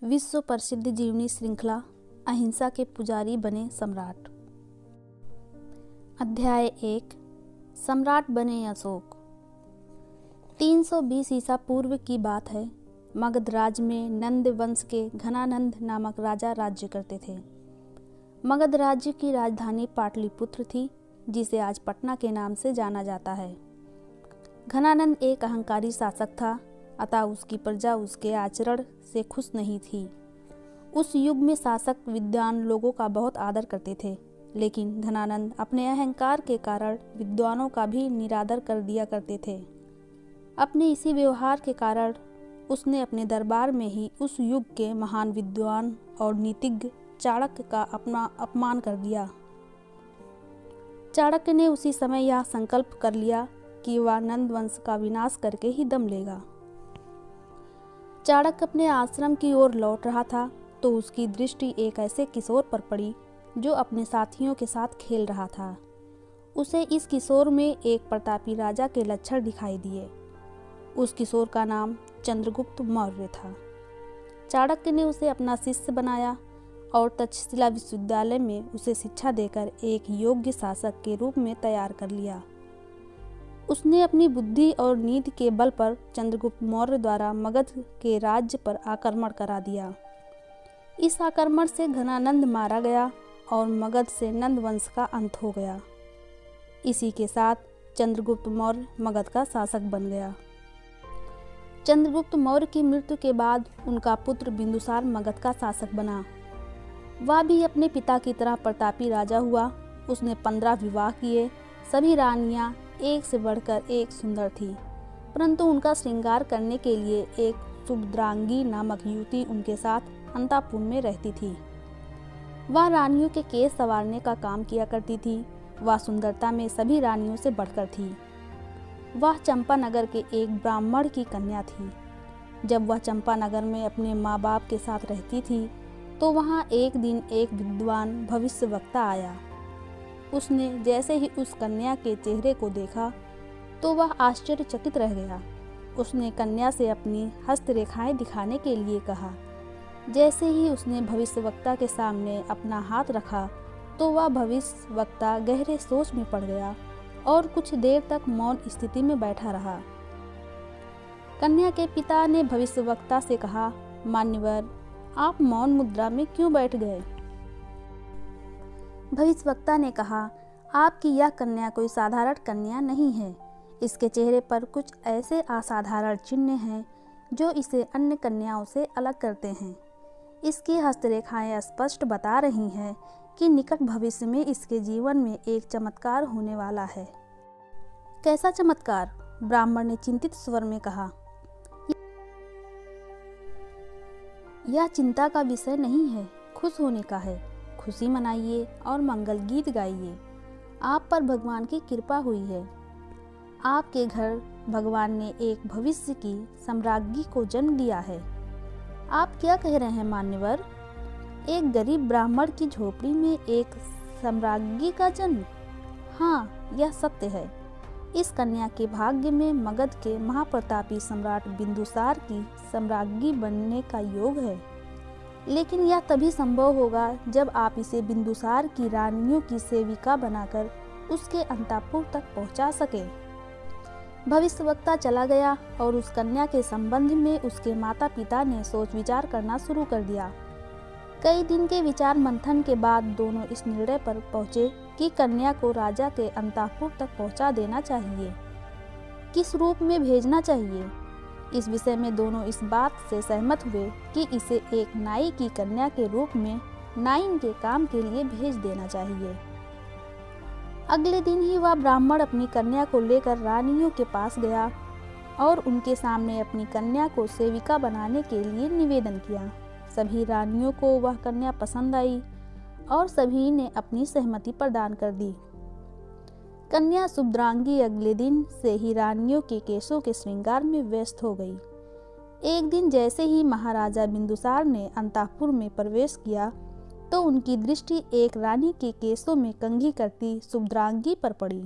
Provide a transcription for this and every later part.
विश्व प्रसिद्ध जीवनी श्रृंखला अहिंसा के पुजारी बने सम्राट। अध्याय 1 सम्राट बने अशोक। 320 ईसा पूर्व की बात है। मगध राज्य में नंद वंश के घनानंद नामक राजा राज्य करते थे। मगध राज्य की राजधानी पाटलिपुत्र थी, जिसे आज पटना के नाम से जाना जाता है। घनानंद एक अहंकारी शासक था, अतः उसकी प्रजा उसके आचरण से खुश नहीं थी। उस युग में शासक विद्वान लोगों का बहुत आदर करते थे, लेकिन घनानंद अपने अहंकार के कारण विद्वानों का भी निरादर कर दिया करते थे। अपने इसी व्यवहार के कारण उसने अपने दरबार में ही उस युग के महान विद्वान और नीतिज्ञ चाणक्य का अपना अपमान कर दिया। चाणक्य ने उसी समय यह संकल्प कर लिया कि वह नंद वंश का विनाश करके ही दम लेगा। चाणक्य अपने आश्रम की ओर लौट रहा था तो उसकी दृष्टि एक ऐसे किशोर पर पड़ी जो अपने साथियों के साथ खेल रहा था। उसे इस किशोर में एक प्रतापी राजा के लक्षण दिखाई दिए। उस किशोर का नाम चंद्रगुप्त मौर्य था। चाणक्य ने उसे अपना शिष्य बनाया और तक्षशिला विश्वविद्यालय में उसे शिक्षा देकर एक योग्य शासक के रूप में तैयार कर लिया। उसने अपनी बुद्धि और नीति के बल पर चंद्रगुप्त मौर्य द्वारा मगध के राज्य पर आक्रमण करा दिया। इस आक्रमण से घनानंद मारा गया और मगध से नंद वंश का अंत हो गया। इसी के साथ चंद्रगुप्त मौर्य मगध का शासक बन गया। चंद्रगुप्त मौर्य की मृत्यु के बाद उनका पुत्र बिंदुसार मगध का शासक बना। वह भी अपने पिता की तरह प्रतापी राजा हुआ। उसने 15 विवाह किए। सभी रानियां एक से बढ़कर एक सुंदर थी, परंतु उनका श्रृंगार करने के लिए एक सुभद्रांगी नामक युवती उनके साथ अंतापुर में रहती थी। वह रानियों के केस संवारने का काम किया करती थी। वह सुंदरता में सभी रानियों से बढ़कर थी। वह चंपानगर के एक ब्राह्मण की कन्या थी। जब वह चंपानगर में अपने माँ बाप के साथ रहती थी तो वहाँ एक दिन एक विद्वान भविष्यवक्ता आया। उसने जैसे ही उस कन्या के चेहरे को देखा तो वह आश्चर्यचकित रह गया। उसने कन्या से अपनी हस्तरेखाएं दिखाने के लिए कहा। जैसे ही उसने भविष्यवक्ता के सामने अपना हाथ रखा तो वह भविष्यवक्ता गहरे सोच में पड़ गया और कुछ देर तक मौन स्थिति में बैठा रहा। कन्या के पिता ने भविष्यवक्ता से कहा, मान्यवर, आप मौन मुद्रा में क्यों बैठ गए? भविष्यवक्ता ने कहा, आपकी यह कन्या कोई साधारण कन्या नहीं है। इसके चेहरे पर कुछ ऐसे असाधारण चिन्ह हैं जो इसे अन्य कन्याओं से अलग करते हैं। इसकी हस्तरेखाएं स्पष्ट बता रही हैं कि निकट भविष्य में इसके जीवन में एक चमत्कार होने वाला है। कैसा चमत्कार? ब्राह्मण ने चिंतित स्वर में कहा। यह चिंता का विषय नहीं है, खुश होने का है। खुशी मनाइए और मंगल गीत गाइए। आप पर भगवान की कृपा हुई है। आपके घर भगवान ने एक भविष्य की सम्राज्ञी को जन्म दिया है। आप क्या कह रहे हैं मान्यवर? एक गरीब ब्राह्मण की झोपड़ी में एक सम्राज्ञी का जन्म? हाँ, यह सत्य है। इस कन्या के भाग्य में मगध के महाप्रतापी सम्राट बिंदुसार की सम्राज्ञी बनने का योग है। लेकिन यह तभी संभव होगा जब आप इसे बिंदुसार की रानियों की सेविका बनाकर उसके अंतापुर तक पहुंचा सके। भविष्यवक्ता चला गया और उस कन्या के संबंध में उसके माता पिता ने सोच विचार करना शुरू कर दिया। कई दिन के विचार मंथन के बाद दोनों इस निर्णय पर पहुंचे कि कन्या को राजा के अंतापुर तक पहुंचा देना चाहिए। किस रूप में भेजना चाहिए, इस विषय में दोनों इस बात से सहमत हुए कि इसे एक नाई की कन्या के रूप में नाइन के काम के लिए भेज देना चाहिए। अगले दिन ही वह ब्राह्मण अपनी कन्या को लेकर रानियों के पास गया और उनके सामने अपनी कन्या को सेविका बनाने के लिए निवेदन किया। सभी रानियों को वह कन्या पसंद आई और सभी ने अपनी सहमति प्रदान कर दी। कन्या सुभद्रांगी अगले दिन से ही रानियों के केशों के श्रृंगार में व्यस्त हो गई। एक दिन जैसे ही महाराजा बिंदुसार ने अंतःपुर में प्रवेश किया तो उनकी दृष्टि एक रानी के केशों में कंघी करती सुभद्रांगी पर पड़ी।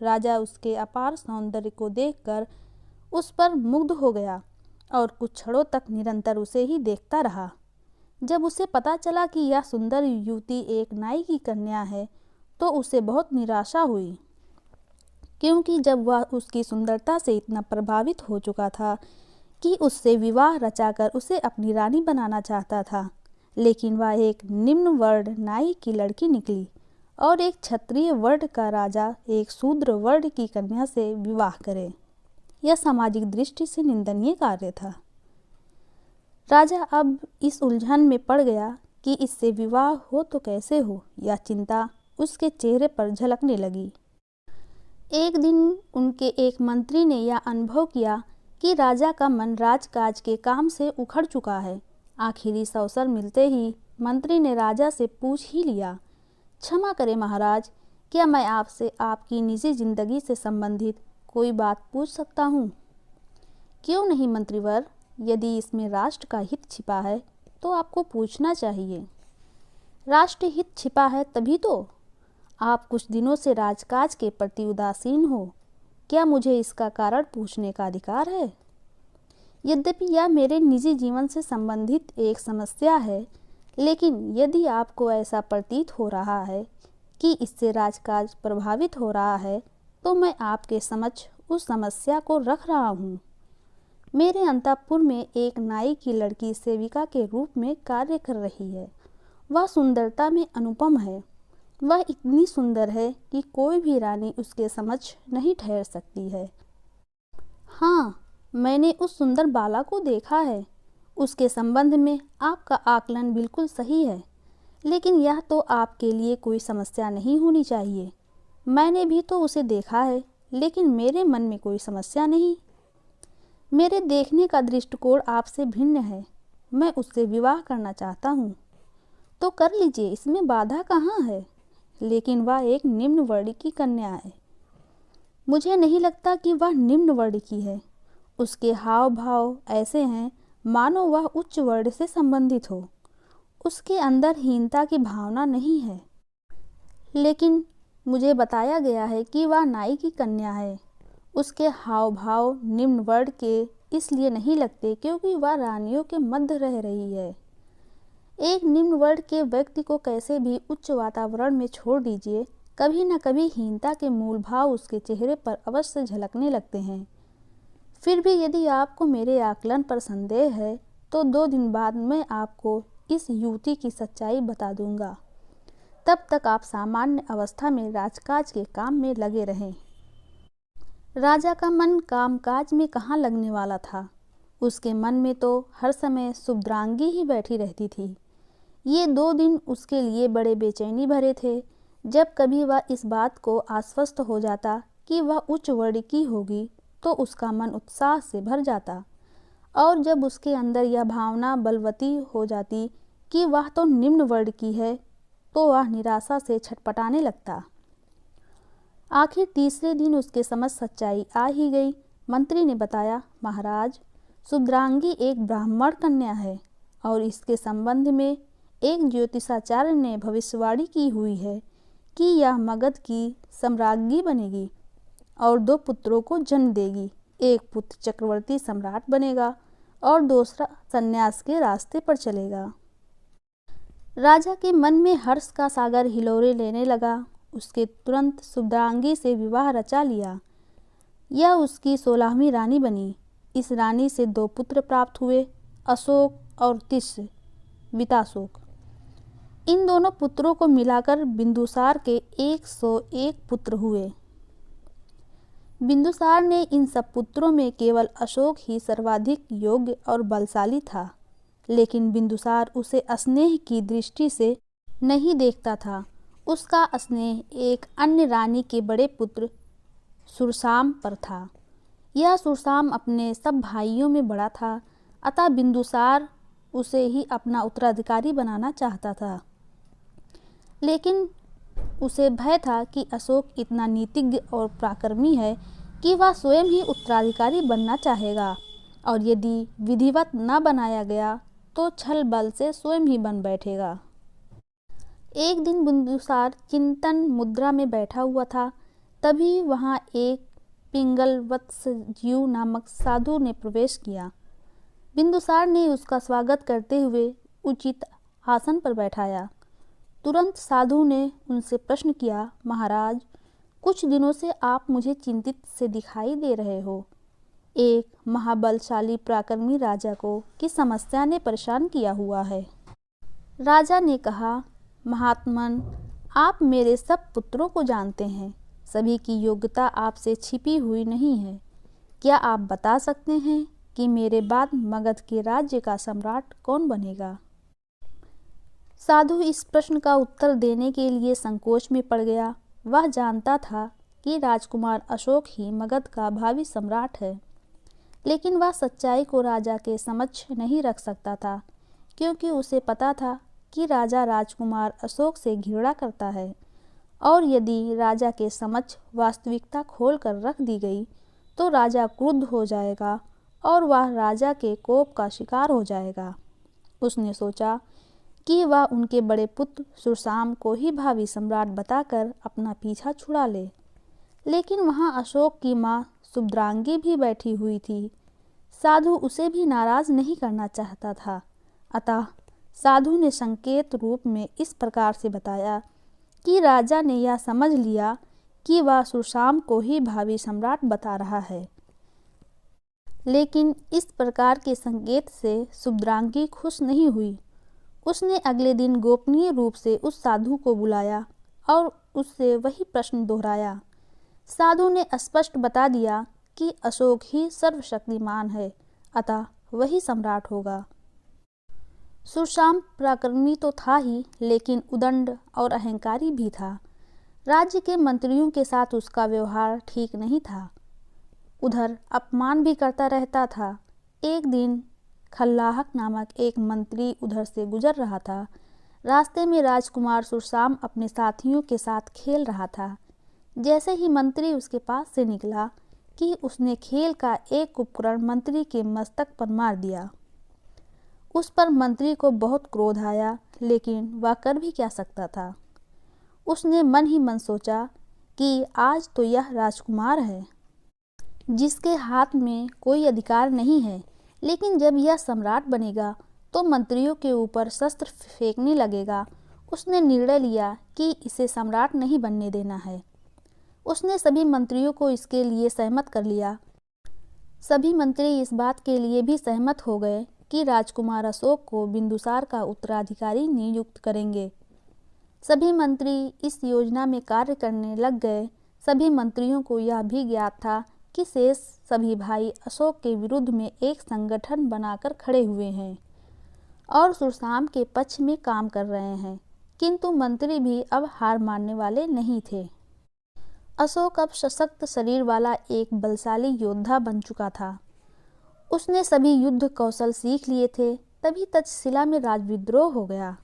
राजा उसके अपार सौंदर्य को देखकर उस पर मुग्ध हो गया और कुछ क्षणों तक निरंतर उसे ही देखता रहा। जब उसे पता चला कि यह सुंदर युवती एक नाई की कन्या है तो उसे बहुत निराशा हुई, क्योंकि जब वह उसकी सुंदरता से इतना प्रभावित हो चुका था कि उससे विवाह रचाकर उसे अपनी रानी बनाना चाहता था, लेकिन वह एक निम्न वर्ण नाई की लड़की निकली और एक क्षत्रिय वर्ण का राजा एक शूद्र वर्ण की कन्या से विवाह करे। यह सामाजिक दृष्टि से निंदनीय कार्य था। राजा अब इस उलझन में पड़ गया कि इससे विवाह हो तो कैसे हो, यह चिंता उसके चेहरे पर झलकने लगी। एक दिन उनके एक मंत्री ने यह अनुभव किया कि राजा का मन राजकाज के काम से उखड़ चुका है। आखिर इस अवसर मिलते ही मंत्री ने राजा से पूछ ही लिया, क्षमा करें महाराज, क्या मैं आपसे आपकी निजी जिंदगी से संबंधित कोई बात पूछ सकता हूँ? क्यों नहीं मंत्रीवर, यदि इसमें राष्ट्र का हित छिपा है तो आपको पूछना चाहिए। राष्ट्र हित छिपा है तभी तो। आप कुछ दिनों से राजकाज के प्रति उदासीन हो, क्या मुझे इसका कारण पूछने का अधिकार है? यद्यपि यह मेरे निजी जीवन से संबंधित एक समस्या है, लेकिन यदि आपको ऐसा प्रतीत हो रहा है कि इससे राजकाज प्रभावित हो रहा है तो मैं आपके समक्ष उस समस्या को रख रहा हूँ। मेरे अंतःपुर में एक नाई की लड़की सेविका के रूप में कार्य कर रही है। वह सुंदरता में अनुपम है। वह इतनी सुंदर है कि कोई भी रानी उसके समक्ष नहीं ठहर सकती है। हाँ, मैंने उस सुंदर बाला को देखा है। उसके संबंध में आपका आकलन बिल्कुल सही है, लेकिन यह तो आपके लिए कोई समस्या नहीं होनी चाहिए। मैंने भी तो उसे देखा है, लेकिन मेरे मन में कोई समस्या नहीं। मेरे देखने का दृष्टिकोण आपसे भिन्न है। मैं उससे विवाह करना चाहता हूँ। तो कर लीजिए, इसमें बाधा कहाँ है? लेकिन वह एक निम्न वर्ण की कन्या है। मुझे नहीं लगता कि वह निम्न वर्ण की है। उसके हाव भाव ऐसे हैं मानो वह उच्च वर्ण से संबंधित हो। उसके अंदर हीनता की भावना नहीं है। लेकिन मुझे बताया गया है कि वह नाई की कन्या है। उसके हाव भाव निम्न वर्ण के इसलिए नहीं लगते क्योंकि वह रानियों के मध्य रह रही है। एक निम्न वर्ण के व्यक्ति को कैसे भी उच्च वातावरण में छोड़ दीजिए, कभी न कभी हीनता के मूल भाव उसके चेहरे पर अवश्य झलकने लगते हैं। फिर भी यदि आपको मेरे आकलन पर संदेह है तो 2 दिन बाद मैं आपको इस युवती की सच्चाई बता दूंगा। तब तक आप सामान्य अवस्था में राजकाज के काम में लगे रहें। राजा का मन कामकाज में कहाँ लगने वाला था। उसके मन में तो हर समय शुभद्रांगी ही बैठी रहती थी। ये 2 दिन उसके लिए बड़े बेचैनी भरे थे। जब कभी वह इस बात को आश्वस्त हो जाता कि वह उच्च वर्ण की होगी तो उसका मन उत्साह से भर जाता, और जब उसके अंदर यह भावना बलवती हो जाती कि वह तो निम्न वर्ण की है तो वह निराशा से छटपटाने लगता। आखिर तीसरे दिन उसके समझ सच्चाई आ ही गई। मंत्री ने बताया, महाराज, शुभद्रांगी एक ब्राह्मण कन्या है और इसके संबंध में एक ज्योतिषाचार्य ने भविष्यवाणी की हुई है कि यह मगध की सम्राज्ञी बनेगी और 2 पुत्रों को जन्म देगी। एक पुत्र चक्रवर्ती सम्राट बनेगा और दूसरा संन्यास के रास्ते पर चलेगा। राजा के मन में हर्ष का सागर हिलोरे लेने लगा। उसके तुरंत शुभद्रांगी से विवाह रचा लिया। यह उसकी 16वीं रानी बनी। इस रानी से 2 पुत्र प्राप्त हुए, अशोक और तिष्य विताशोक। इन दोनों पुत्रों को मिलाकर बिंदुसार के 101 पुत्र हुए। बिंदुसार ने इन सब पुत्रों में केवल अशोक ही सर्वाधिक योग्य और बलशाली था, लेकिन बिंदुसार उसे स्नेह की दृष्टि से नहीं देखता था। उसका स्नेह एक अन्य रानी के बड़े पुत्र सुरसाम पर था। यह सुरसाम अपने सब भाइयों में बड़ा था, अतः बिंदुसार उसे ही अपना उत्तराधिकारी बनाना चाहता था। लेकिन उसे भय था कि अशोक इतना नीतिज्ञ और पराक्रमी है कि वह स्वयं ही उत्तराधिकारी बनना चाहेगा, और यदि विधिवत न बनाया गया तो छल बल से स्वयं ही बन बैठेगा। एक दिन बिंदुसार चिंतन मुद्रा में बैठा हुआ था। तभी वहाँ एक पिंगलवत्स नामक साधु ने प्रवेश किया। बिंदुसार ने उसका स्वागत करते हुए उचित आसन पर बैठाया। तुरंत साधु ने उनसे प्रश्न किया, महाराज, कुछ दिनों से आप मुझे चिंतित से दिखाई दे रहे हो। एक महाबलशाली पराक्रमी राजा को किस समस्या ने परेशान किया हुआ है? राजा ने कहा, महात्मन, आप मेरे सब पुत्रों को जानते हैं। सभी की योग्यता आपसे छिपी हुई नहीं है। क्या आप बता सकते हैं कि मेरे बाद मगध के राज्य का सम्राट कौन बनेगा? साधु इस प्रश्न का उत्तर देने के लिए संकोच में पड़ गया। वह जानता था कि राजकुमार अशोक ही मगध का भावी सम्राट है, लेकिन वह सच्चाई को राजा के समक्ष नहीं रख सकता था, क्योंकि उसे पता था कि राजा राजकुमार अशोक से घृणा करता है, और यदि राजा के समक्ष वास्तविकता खोल कर रख दी गई तो राजा क्रुद्ध हो जाएगा और वह राजा के कोप का शिकार हो जाएगा। उसने सोचा कि वह उनके बड़े पुत्र सुरसाम को ही भावी सम्राट बताकर अपना पीछा छुड़ा ले, लेकिन वहाँ अशोक की माँ सुभद्रांगी भी बैठी हुई थी। साधु उसे भी नाराज नहीं करना चाहता था, अतः साधु ने संकेत रूप में इस प्रकार से बताया कि राजा ने यह समझ लिया कि वह सुरसाम को ही भावी सम्राट बता रहा है। लेकिन इस प्रकार के संकेत से सुभद्रांगी खुश नहीं हुई। उसने अगले दिन गोपनीय रूप से उस साधु को बुलाया और उससे वही प्रश्न दोहराया। साधु ने स्पष्ट बता दिया कि अशोक ही सर्वशक्तिमान है, अतः वही सम्राट होगा। सुरसाम पराक्रमी तो था ही, लेकिन उदंड और अहंकारी भी था। राज्य के मंत्रियों के साथ उसका व्यवहार ठीक नहीं था। उधर अपमान भी करता रहता था। एक दिन खल्लाहक नामक एक मंत्री उधर से गुजर रहा था। रास्ते में राजकुमार सुरसाम अपने साथियों के साथ खेल रहा था। जैसे ही मंत्री उसके पास से निकला कि उसने खेल का एक उपकरण मंत्री के मस्तक पर मार दिया। उस पर मंत्री को बहुत क्रोध आया, लेकिन वह कर भी क्या सकता था। उसने मन ही मन सोचा कि आज तो यह राजकुमार है जिसके हाथ में कोई अधिकार नहीं है, लेकिन जब यह सम्राट बनेगा तो मंत्रियों के ऊपर शस्त्र फेंकने लगेगा। उसने निर्णय लिया कि इसे सम्राट नहीं बनने देना है। उसने सभी मंत्रियों को इसके लिए सहमत कर लिया। सभी मंत्री इस बात के लिए भी सहमत हो गए कि राजकुमार अशोक को बिंदुसार का उत्तराधिकारी नियुक्त करेंगे। सभी मंत्री इस योजना में कार्य करने लग गए। सभी मंत्रियों को यह भी ज्ञात था कि शेष सभी भाई अशोक के विरुद्ध में एक संगठन बनाकर खड़े हुए हैं और सुरसाम के पक्ष में काम कर रहे हैं, किंतु मंत्री भी अब हार मानने वाले नहीं थे। अशोक अब सशक्त शरीर वाला एक बलशाली योद्धा बन चुका था। उसने सभी युद्ध कौशल सीख लिए थे। तभी तक्षशिला में राजविद्रोह हो गया।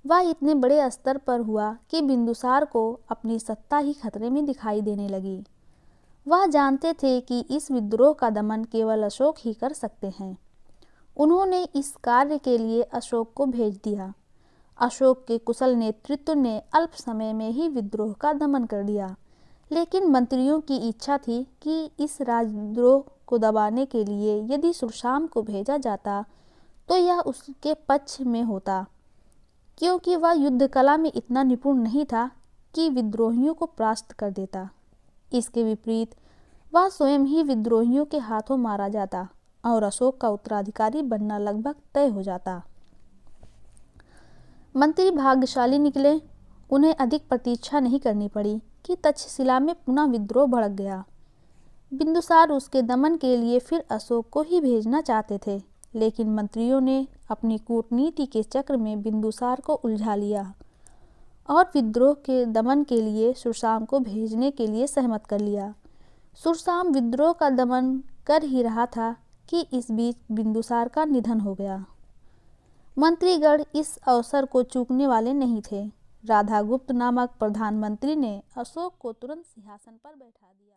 वह इतने बड़े स्तर पर हुआ कि बिंदुसार को अपनी सत्ता ही खतरे में दिखाई देने लगी। वह जानते थे कि इस विद्रोह का दमन केवल अशोक ही कर सकते हैं। उन्होंने इस कार्य के लिए अशोक को भेज दिया। अशोक के कुशल नेतृत्व ने अल्प समय में ही विद्रोह का दमन कर दिया, लेकिन मंत्रियों की इच्छा थी कि इस राजद्रोह को दबाने के लिए यदि सुरसाम को भेजा जाता तो यह उसके पक्ष में होता, क्योंकि वह युद्ध कला में इतना निपुण नहीं था कि विद्रोहियों को परास्त कर देता। इसके विपरीत वह स्वयं ही विद्रोहियों के हाथों मारा जाता और अशोक का उत्तराधिकारी बनना लगभग तय हो जाता। मंत्री भाग्यशाली निकले। उन्हें अधिक प्रतीक्षा नहीं करनी पड़ी कि तक्षशिला में पुनः विद्रोह भड़क गया। बिंदुसार उसके दमन के लिए फिर अशोक को ही भेजना चाहते थे, लेकिन मंत्रियों ने अपनी कूटनीति के चक्र में बिंदुसार को उलझा लिया और विद्रोह के दमन के लिए सुरसाम को भेजने के लिए सहमत कर लिया। सुरसाम विद्रोह का दमन कर ही रहा था कि इस बीच बिंदुसार का निधन हो गया। मंत्रीगण इस अवसर को चूकने वाले नहीं थे। राधागुप्त नामक प्रधानमंत्री ने अशोक को तुरंत सिंहासन पर बैठा दिया।